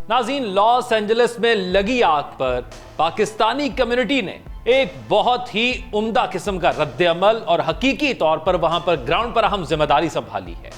ناظرین، Los Angeles میں لگی آگ پر پاکستانی کمیونٹی نے ایک بہت ہی عمدہ قسم کا رد عمل اور حقیقی طور پر وہاں پر گراؤنڈ پر اہم ذمہ داری سنبھالی ہے،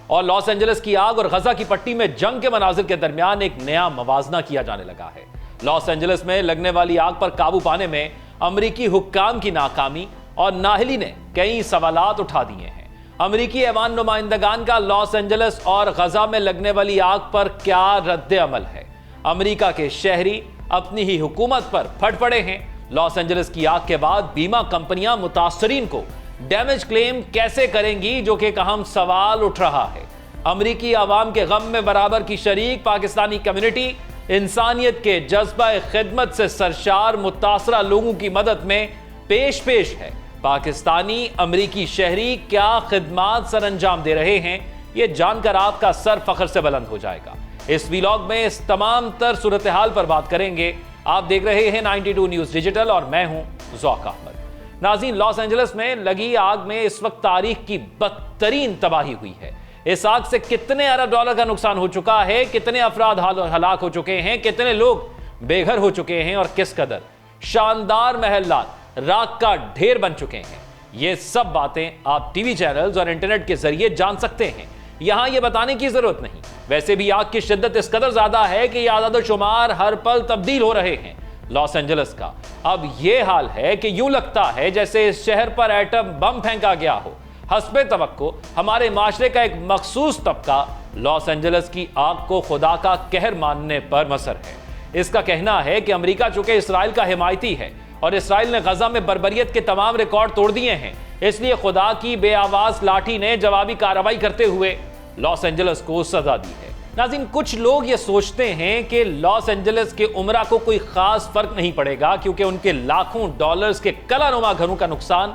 اور لاس اینجلس کی آگ اور غزہ کی پٹی میں جنگ کے مناظر کے درمیان ایک نیا موازنہ کیا جانے لگا ہے۔ لاس اینجلس میں لگنے والی آگ پر قابو پانے میں امریکی حکام کی ناکامی اور نااہلی نے کئی سوالات اٹھا دیے ہیں۔ امریکی ایوان نمائندگان کا لاس اینجلس اور غزہ میں لگنے والی آگ پر کیا رد عمل ہے؟ امریکہ کے شہری اپنی ہی حکومت پر پھٹ پڑے ہیں۔ لاس اینجلس کی آگ کے بعد بیمہ کمپنیاں متاثرین کو ڈیمیج کلیم کیسے کریں گی، جو کہ ایک اہم سوال اٹھ رہا ہے۔ امریکی عوام کے غم میں برابر کی شریک پاکستانی کمیونٹی انسانیت کے جذبہ خدمت سے سرشار متاثرہ لوگوں کی مدد میں پیش ہے۔ پاکستانی امریکی شہری کیا خدمات سر انجام دے رہے ہیں، یہ جان کر آپ کا سر فخر سے بلند ہو جائے گا۔ اس ویلاگ میں اس تمام تر صورتحال پر بات کریں گے۔ آپ دیکھ رہے ہیں 92 نیوز ڈیجیٹل اور میں ہوں ذوق احمد۔ ناظرین، لاس اینجلس میں لگی آگ میں اس وقت تاریخ کی بدترین تباہی ہوئی ہے۔ اس آگ سے کتنے ارب ڈالر کا نقصان ہو چکا ہے، کتنے افراد ہلاک ہو چکے ہیں، کتنے لوگ بے گھر ہو چکے ہیں، اور کس قدر شاندار محلات راکھ کا ڈھیر بن چکے ہیں، یہ سب باتیں آپ ٹی وی چینلز اور انٹرنیٹ کے ذریعے جان سکتے ہیں۔ یہاں یہ بتانے کی ضرورت نہیں۔ ویسے بھی آگ کی شدت اس قدر زیادہ ہے کہ یہ اعداد و شمار ہر پل تبدیل ہو رہے ہیں۔ لاس اینجلس کا اب یہ حال ہے کہ یوں لگتا ہے جیسے اس شہر پر ایٹم بم پھینکا گیا ہو۔ حسب توقع ہمارے معاشرے کا ایک مخصوص طبقہ لاس اینجلس کی آگ کو خدا کا قہر ماننے پر مصر ہے۔ اس کا کہنا ہے کہ امریکہ چونکہ اسرائیل کا حمایتی ہے اور اسرائیل نے غزہ میں بربریت کے تمام ریکارڈ توڑ دیے ہیں، اس لیے خدا کی بے آواز لاٹھی نے جوابی کارروائی کرتے ہوئے لاس اینجلس کو سزا دی ہے۔ ناظرین، کچھ لوگ یہ سوچتے ہیں کہ لاس اینجلس کے عمرہ کو کوئی خاص فرق نہیں پڑے گا کیونکہ ان کے لاکھوں ڈالرز کے کلا نما گھروں کا نقصان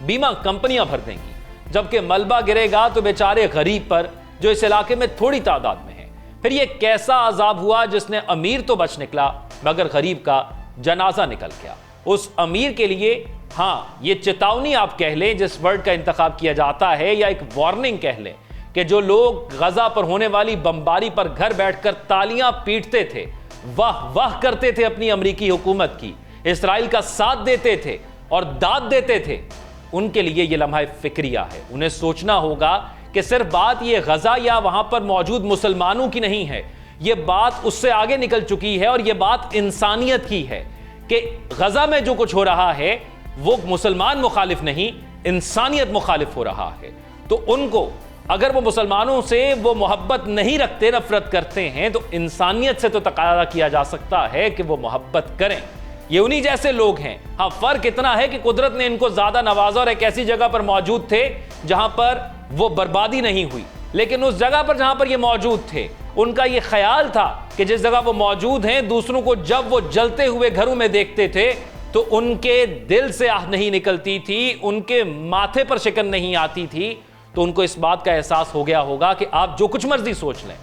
بیمہ کمپنیاں بھر دیں گی، جبکہ ملبہ گرے گا تو بیچارے غریب پر جو اس علاقے میں تھوڑی تعداد میں ہیں۔ پھر یہ کیسا عذاب ہوا جس نے امیر تو بچ نکلا مگر غریب کا جنازہ نکل گیا۔ اس امیر کے لیے ہاں یہ چتاونی آپ کہہ لیں جس ورڈ کا انتخاب کیا جاتا ہے، یا ایک وارننگ کہہ لیں کہ جو لوگ غزہ پر ہونے والی بمباری پر گھر بیٹھ کر تالیاں پیٹتے تھے، واہ واہ کرتے تھے اپنی امریکی حکومت کی، اسرائیل کا ساتھ دیتے تھے اور داد دیتے تھے، ان کے لیے یہ لمحہ فکریہ ہے۔ انہیں سوچنا ہوگا کہ صرف بات یہ غزہ یا وہاں پر موجود مسلمانوں کی نہیں ہے، یہ بات اس سے آگے نکل چکی ہے، اور یہ بات انسانیت کی ہے کہ غزہ میں جو کچھ ہو رہا ہے وہ مسلمان مخالف نہیں، انسانیت مخالف ہو رہا ہے۔ تو ان کو اگر وہ مسلمانوں سے وہ محبت نہیں رکھتے، نفرت کرتے ہیں، تو انسانیت سے تو تقاضا کیا جا سکتا ہے کہ وہ محبت کریں۔ یہ انہی جیسے لوگ ہیں۔ ہاں، فرق اتنا ہے کہ قدرت نے ان کو زیادہ نوازا اور ایک ایسی جگہ پر موجود تھے جہاں پر وہ بربادی نہیں ہوئی، لیکن اس جگہ پر جہاں پر یہ موجود تھے ان کا یہ خیال تھا کہ جس جگہ وہ موجود ہیں دوسروں کو جب وہ جلتے ہوئے گھروں میں دیکھتے تھے تو ان کے دل سے آہ نہیں نکلتی تھی، ان کے ماتھے پر شکن نہیں آتی تھی، تو ان کو اس بات کا احساس ہو گیا ہوگا کہ آپ جو کچھ مرضی سوچ لیں،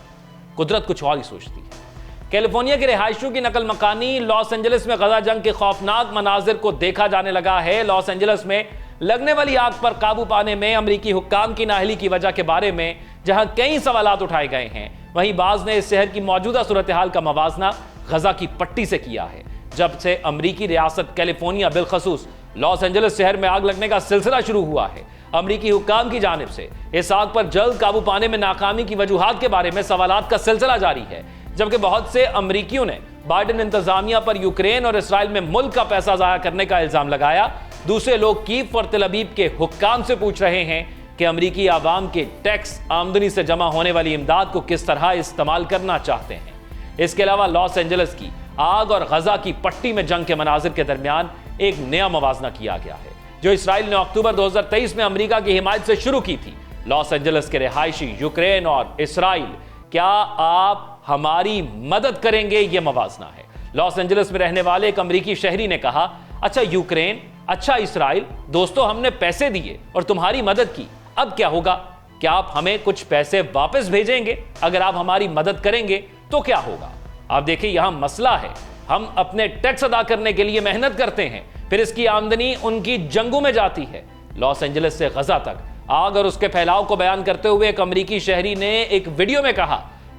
قدرت کچھ اور ہی سوچتی ہے۔ کیلیفورنیا کے رہائشیوں کی نقل مکانی لاس اینجلس میں غزہ جنگ کے خوفناک مناظر کو دیکھا جانے لگا ہے۔ لاس اینجلس میں لگنے والی آگ پر قابو پانے میں امریکی حکام کی نااہلی کی وجہ کے بارے میں جہاں کئی سوالات اٹھائے گئے ہیں، وہیں بعض نے اس شہر کی موجودہ صورتحال کا موازنہ غزہ کی پٹی سے کیا ہے۔ جب سے امریکی ریاست کیلیفورنیا بالخصوص لاس اینجلس شہر میں آگ لگنے کا سلسلہ شروع ہوا ہے، امریکی حکام کی جانب سے اس آگ پر جلد قابو پانے میں ناکامی کی وجوہات کے بارے میں سوالات کا سلسلہ جاری ہے، جبکہ بہت سے امریکیوں نے بائیڈن انتظامیہ پر یوکرین اور اسرائیل میں ملک کا پیسہ ضائع کرنے کا الزام لگایا۔ دوسرے لوگ کیف اور تل ابیب کے حکام سے پوچھ رہے ہیں کہ امریکی عوام کے ٹیکس آمدنی سے جمع ہونے والی امداد کو کس طرح استعمال کرنا چاہتے ہیں۔ اس کے علاوہ لاس اینجلس کی آگ اور غزہ کی پٹی میں جنگ کے مناظر کے درمیان ایک نیا موازنہ کیا گیا ہے جو اسرائیل نے اکتوبر 2023 میں امریکہ کی حمایت سے شروع کی تھی۔ لاس اینجلس کے رہائشی، یوکرین اور اسرائیل، کیا آپ ہماری مدد کریں گے؟ یہ موازنہ ہے۔ لاس اینجلس میں رہنے والے ایک امریکی شہری نے کہا، اچھا یوکرین، اچھا اسرائیل، دوستو ہم نے پیسے دیے اور تمہاری مدد کی، اب کیا ہوگا؟ کیا آپ ہمیں کچھ پیسے واپس بھیجیں گے؟ اگر آپ ہماری مدد کریں گے تو کیا ہوگا؟ آپ دیکھیں یہاں مسئلہ ہے، ہم اپنے ٹیکس ادا کرنے کے لیے محنت کرتے ہیں، پھر اس کی آمدنی ان کی جنگوں میں جاتی ہے۔ لاس اینجلس سے غزہ تک آگ اور اس کے پھیلاؤ کو بیان کرتے ہوئے ایک امریکی شہری نے ایک ویڈیو میں کہا،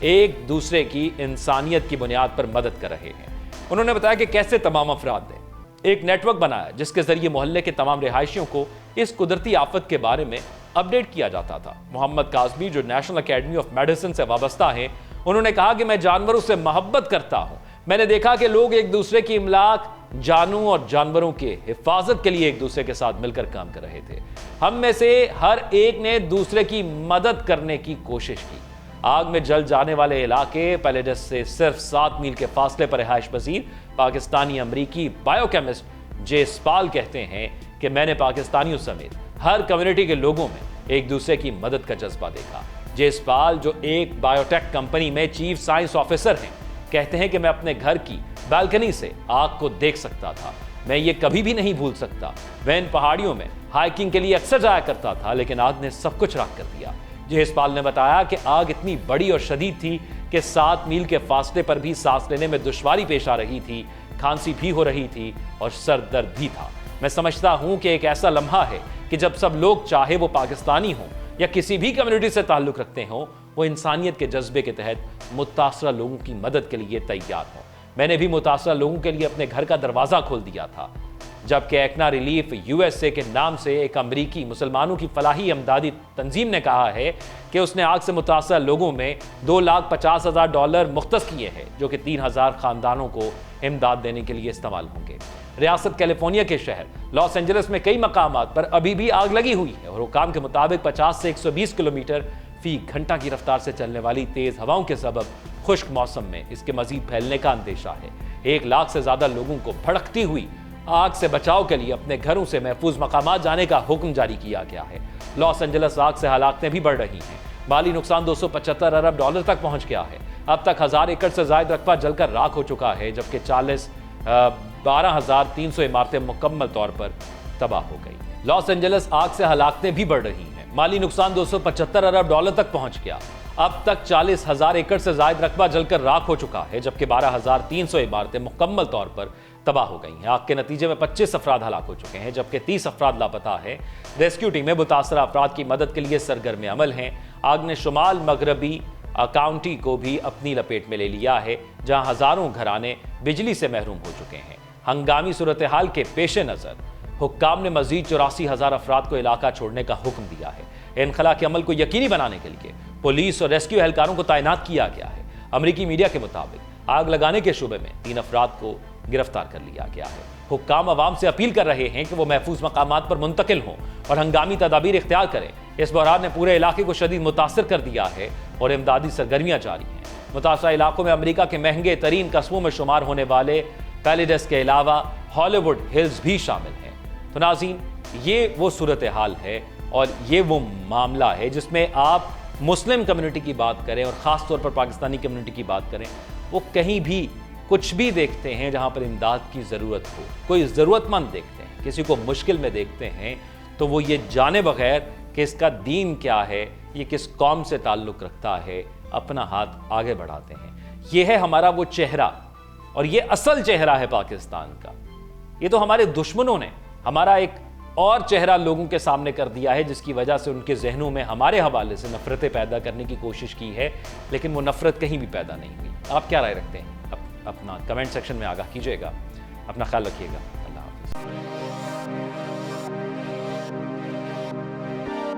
ایک دوسرے کی انسانیت کی بنیاد پر مدد کر رہے ہیں۔ انہوں نے بتایا کہ کیسے تمام افراد نے ایک نیٹ ورک بنایا جس کے ذریعے محلے کے تمام رہائشیوں کو اس قدرتی آفت کے بارے میں اپڈیٹ کیا جاتا تھا۔ محمد کاظمی جو نیشنل اکیڈمی آف میڈیسن سے وابستہ ہیں، انہوں نے کہا کہ میں جانوروں سے محبت کرتا ہوں۔ میں نے دیکھا کہ لوگ ایک دوسرے کی املاک، جانوں اور جانوروں کے حفاظت کے لیے ایک دوسرے کے ساتھ مل کر کام کر رہے تھے۔ ہم میں سے ہر ایک نے دوسرے کی مدد کرنے کی کوشش کی۔ آگ میں جل جانے والے علاقے پیلیڈس سے صرف 7 میل کے فاصلے پر رہائش پذیر پاکستانی امریکی بائیو کیمسٹ جے اسپال کہتے ہیں کہ میں نے پاکستانیوں سمیت ہر کمیونٹی کے لوگوں میں ایک دوسرے کی مدد کا جذبہ دیکھا۔ جے اسپال جو ایک بائیو ٹیک کمپنی میں چیف سائنس آفیسر ہیں، کہتے ہیں کہ میں اپنے گھر کی بالکنی سے آگ کو دیکھ سکتا تھا۔ میں یہ کبھی بھی نہیں بھول سکتا۔ میں ان پہاڑیوں میں ہائکنگ کے لیے اکثر جایا کرتا تھا، لیکن آگ نے سب کچھ راکھ کر دیا۔ جے اسپال نے بتایا کہ آگ اتنی بڑی اور شدید تھی کہ 7 میل کے فاصلے پر بھی سانس لینے میں دشواری پیش آ رہی تھی، کھانسی بھی ہو رہی تھی اور سر درد بھی تھا۔ میں سمجھتا ہوں کہ ایک ایسا لمحہ ہے کہ جب سب لوگ، چاہے وہ پاکستانی ہوں یا کسی بھی کمیونٹی سے تعلق رکھتے ہوں، وہ انسانیت کے جذبے کے تحت متاثرہ لوگوں کی مدد کے لیے تیار ہوں۔ میں نے بھی متاثرہ لوگوں کے لیے اپنے گھر کا دروازہ کھول دیا تھا، جبکہ ایکنا ریلیف USA کے نام سے ایک امریکی مسلمانوں کی فلاحی امدادی تنظیم نے کہا ہے کہ اس نے آگ سے متاثرہ لوگوں میں $2,50,000 مختص کیے ہیں، جو کہ 3,000 خاندانوں کو امداد دینے کے لیے استعمال ہوں گے۔ ریاست کیلیفورنیا کے شہر لاس اینجلس میں کئی مقامات پر ابھی بھی آگ لگی ہوئی ہے اور حکام کے مطابق 50 سے 120 کلومیٹر فی گھنٹہ کی رفتار سے چلنے والی تیز ہواؤں کے سبب خشک موسم میں اس کے مزید پھیلنے کا اندیشہ ہے۔ 1 لاکھ سے زیادہ لوگوں کو بھڑکتی ہوئی آگ سے بچاؤ کے لیے اپنے گھروں سے محفوظ مقامات جانے کا حکم جاری کیا گیا ہے۔ لاس اینجلس آگ سے ہلاکتیں بھی بڑھ رہی ہیں۔ مالی نقصان $275 ارب تک پہنچ گیا ہے۔ اب تک 1000 ایکڑ سے زائد رقبہ جل کر راکھ ہو چکا ہے، جبکہ 12,300 عمارتیں مکمل طور پر تباہ ہو گئی۔ لاس اینجلس آگ سے ہلاکتیں بھی بڑھ رہی ہیں۔ مالی نقصان $275 ارب تک پہنچ گیا۔ اب تک 40,000 ایکڑ سے زائد رقبہ جل کر راکھ ہو چکا ہے، جبکہ 12,300 عمارتیں مکمل طور پر تباہ ہو گئی ہیں۔ آگ کے نتیجے میں 25 افراد ہلاک ہو چکے ہیں، جبکہ 30 افراد لاپتہ ہیں۔ ریسکیو ٹیمیں متاثرہ افراد کی مدد کے لیے سرگرم عمل ہیں۔ آگ نے شمال مغربی کاؤنٹی کو بھی اپنی لپیٹ میں لے لیا ہے، جہاں ہزاروں گھرانے بجلی سے محروم ہو چکے ہیں۔ ہنگامی صورتحال کے پیش نظر حکام نے مزید 84,000 افراد کو علاقہ چھوڑنے کا حکم دیا ہے۔ انخلا کے عمل کو یقینی بنانے کے لیے پولیس اور ریسکیو اہلکاروں کو تعینات کیا گیا ہے۔ امریکی میڈیا کے مطابق آگ لگانے کے شبے میں 3 افراد کو گرفتار کر لیا گیا ہے۔ حکام عوام سے اپیل کر رہے ہیں کہ وہ محفوظ مقامات پر منتقل ہوں اور ہنگامی تدابیر اختیار کریں۔ اس بحران نے پورے علاقے کو شدید متاثر کر دیا ہے اور امدادی سرگرمیاں جاری ہیں۔ متاثرہ علاقوں میں امریکہ کے مہنگے ترین قصبوں میں شمار ہونے والے پیلیڈس کے علاوہ ہالی ووڈ ہلز بھی شامل ہیں۔ تو ناظرین، یہ وہ صورتحال ہے اور یہ وہ معاملہ ہے جس میں آپ مسلم کمیونٹی کی بات کریں اور خاص طور پر پاکستانی کمیونٹی کی بات کریں، وہ کہیں بھی کچھ بھی دیکھتے ہیں جہاں پر امداد کی ضرورت ہو، کوئی ضرورت مند دیکھتے ہیں، کسی کو مشکل میں دیکھتے ہیں، تو وہ یہ جانے بغیر کہ اس کا دین کیا ہے، یہ کس قوم سے تعلق رکھتا ہے، اپنا ہاتھ آگے بڑھاتے ہیں۔ یہ ہے ہمارا وہ چہرہ، اور یہ اصل چہرہ ہے پاکستان کا۔ یہ تو ہمارے دشمنوں نے ہمارا ایک اور چہرہ لوگوں کے سامنے کر دیا ہے، جس کی وجہ سے ان کے ذہنوں میں ہمارے حوالے سے نفرتیں پیدا کرنے کی کوشش کی ہے، لیکن وہ نفرت کہیں بھی پیدا نہیں ہوئی۔ آپ کیا رائے رکھتے ہیں؟ اپنا کمنٹ سیکشن میں آگاہ کیجیے گا۔ اپنا خیال رکھیے گا۔ اللہ حافظ۔